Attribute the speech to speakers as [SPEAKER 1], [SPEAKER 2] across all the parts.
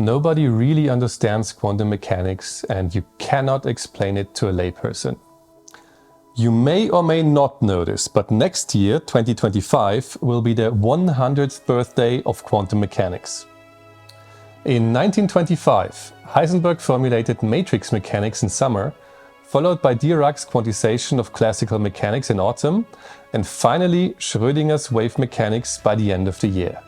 [SPEAKER 1] Nobody really understands quantum mechanics, and you cannot explain it to a layperson. You may or may not know this, but next year, 2025, will be the 100th birthday of quantum mechanics. In 1925, Heisenberg formulated matrix mechanics in summer, followed by Dirac's quantization of classical mechanics in autumn, and finally Schrödinger's wave mechanics by the end of the year.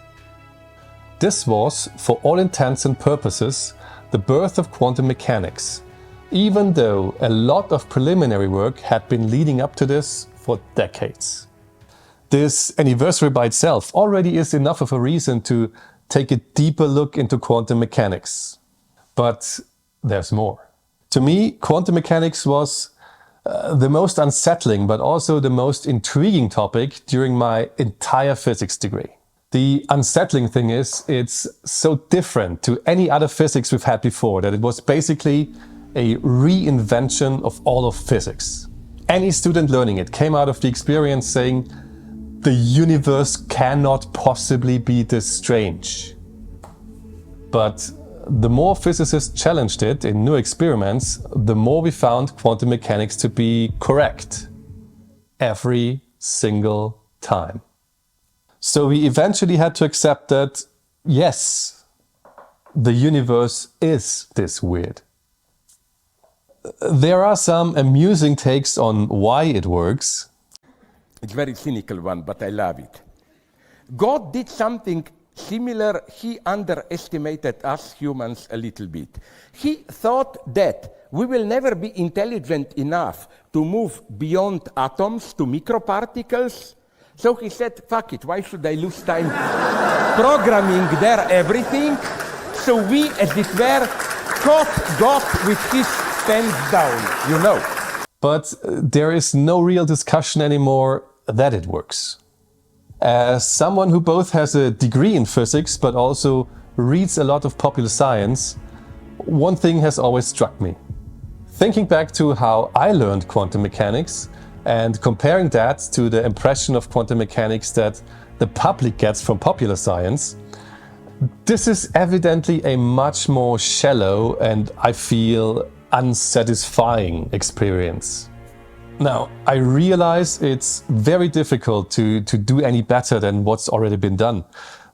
[SPEAKER 1] This was, for all intents and purposes, the birth of quantum mechanics, even though a lot of preliminary work had been leading up to this for decades. This anniversary by itself already is enough of a reason to take a deeper look into quantum mechanics. But there's more. To me, quantum mechanics was the most unsettling but also the most intriguing topic during my entire physics degree. The unsettling thing is, it's so different to any other physics we've had before that it was basically a reinvention of all of physics. Any student learning it came out of the experience saying, the universe cannot possibly be this strange. But the more physicists challenged it in new experiments, the more we found quantum mechanics to be correct. Every single time. So we eventually had to accept that, yes, the universe is this weird. There are some amusing takes on why it works.
[SPEAKER 2] It's a very cynical one, but I love it. God did something similar. He underestimated us humans a little bit. He thought that we will never be intelligent enough to move beyond atoms to microparticles. So he said, fuck it, why should I lose time programming there everything? So we, as it were, caught God with his pens down, you know.
[SPEAKER 1] But there is no real discussion anymore that it works. As someone who both has a degree in physics but also reads a lot of popular science, one thing has always struck me. Thinking back to how I learned quantum mechanics and comparing that to the impression of quantum mechanics that the public gets from popular science, this is evidently a much more shallow and, I feel, unsatisfying experience. Now, I realize it's very difficult to do any better than what's already been done,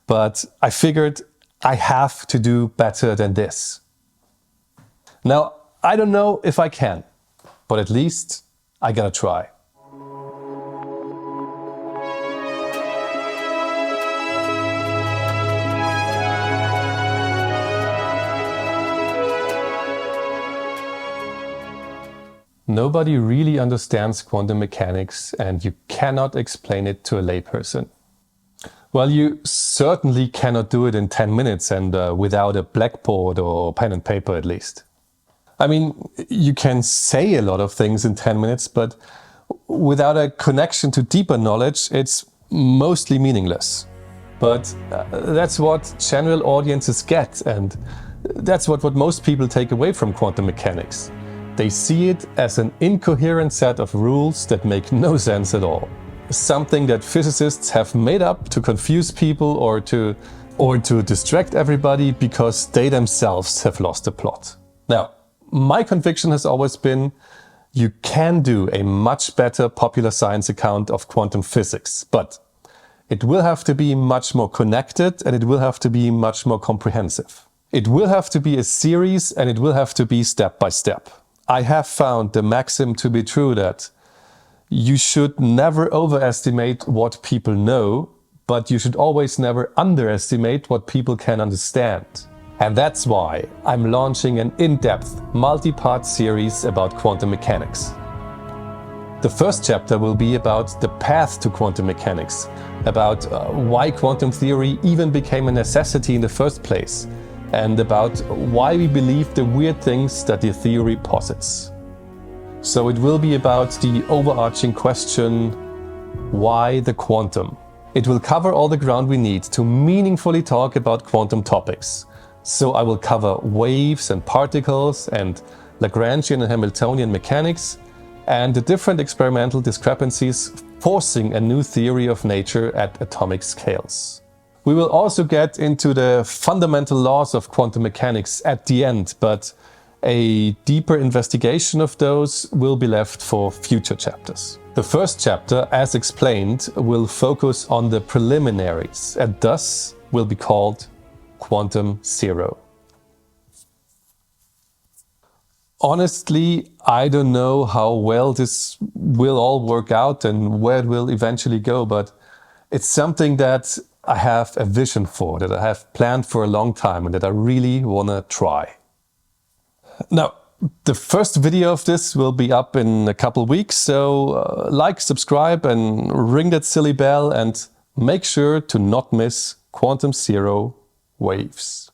[SPEAKER 1] but I figured I have to do better than this. Now, I don't know if I can, but at least I gotta try. Nobody really understands quantum mechanics, and you cannot explain it to a layperson. Well, you certainly cannot do it in 10 minutes and without a blackboard or pen and paper at least. I mean, you can say a lot of things in 10 minutes, but without a connection to deeper knowledge, it's mostly meaningless. But that's what general audiences get, and that's what most people take away from quantum mechanics. They see it as an incoherent set of rules that make no sense at all. Something that physicists have made up to confuse people or to distract everybody because they themselves have lost the plot. Now, my conviction has always been you can do a much better popular science account of quantum physics, but it will have to be much more connected and it will have to be much more comprehensive. It will have to be a series and it will have to be step by step. I have found the maxim to be true that you should never overestimate what people know, but you should always never underestimate what people can understand. And that's why I'm launching an in-depth, multi-part series about quantum mechanics. The first chapter will be about the path to quantum mechanics, about why quantum theory even became a necessity in the first place, and about why we believe the weird things that the theory posits. So it will be about the overarching question, why the quantum? It will cover all the ground we need to meaningfully talk about quantum topics. So I will cover waves and particles and Lagrangian and Hamiltonian mechanics and the different experimental discrepancies forcing a new theory of nature at atomic scales. We will also get into the fundamental laws of quantum mechanics at the end, but a deeper investigation of those will be left for future chapters. The first chapter, as explained, will focus on the preliminaries and thus will be called Quantum Zero. Honestly, I don't know how well this will all work out and where it will eventually go, but it's something that I have a vision for, that I have planned for a long time and that I really want to try. Now, the first video of this will be up in a couple weeks, so like, subscribe and ring that silly bell and make sure to not miss Quantum Zero Waves.